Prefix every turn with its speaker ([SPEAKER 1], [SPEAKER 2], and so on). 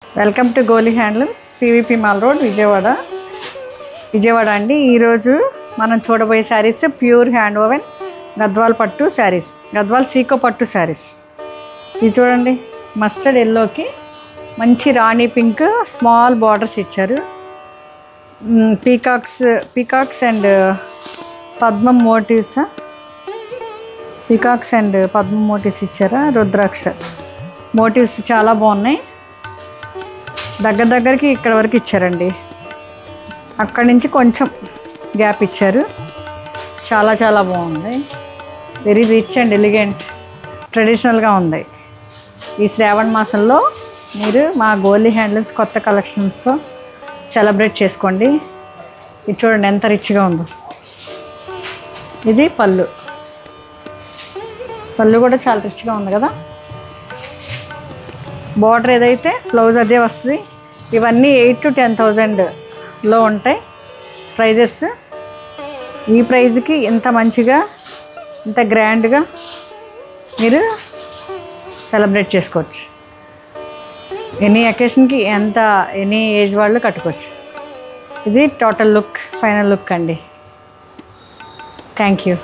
[SPEAKER 1] Welcome to Goli handlooms, PVP mall road, Vijayawada అండి. ఈరోజు మనం చూడబోయే saris pure hand woven Gadwal పట్టు శారీస్, గద్వాల్ సీకో పట్టు శారీస్. ఇది చూడండి, మస్టర్డ్ ఎల్లోకి మంచి రాణి పింక్ స్మాల్ బార్డర్స్ ఇచ్చారు. పీకాక్స్ అండ్ పద్మం మోటివ్స్, ఇచ్చారా. రుద్రాక్ష మోటివ్స్ చాలా బాగున్నాయి. దగ్గరికి ఇక్కడ వరకు ఇచ్చారండి. అక్కడి నుంచి కొంచెం గ్యాప్ ఇచ్చారు. చాలా బాగుంది. వెరీ రిచ్ అండ్ ఎలిగెంట్, ట్రెడిషనల్గా ఉంది. ఈ శ్రావణ మాసంలో మీరు మా గోలీ హ్యాండ్లూమ్స్ కొత్త కలెక్షన్స్తో సెలబ్రేట్ చేసుకోండి. ఇది చూడండి ఎంత రిచ్గా ఉందో. ఇది పళ్ళు కూడా చాలా రిచ్గా ఉంది కదా. బార్డర్ ఏదైతే బ్లౌజ్ అదే వస్తుంది. ఇవన్నీ 8,000 to 10,000లో ఉంటాయి ప్రైజెస్. ఈ ప్రైజ్కి ఇంత మంచిగా ఇంత గ్రాండ్గా మీరు సెలబ్రేట్ చేసుకోవచ్చు. ఎనీ అకేషన్కి ఎనీ ఏజ్ వాళ్ళు కట్టుకోవచ్చు. ఇది టోటల్ లుక్, ఫైనల్ లుక్ అండి. Thank you.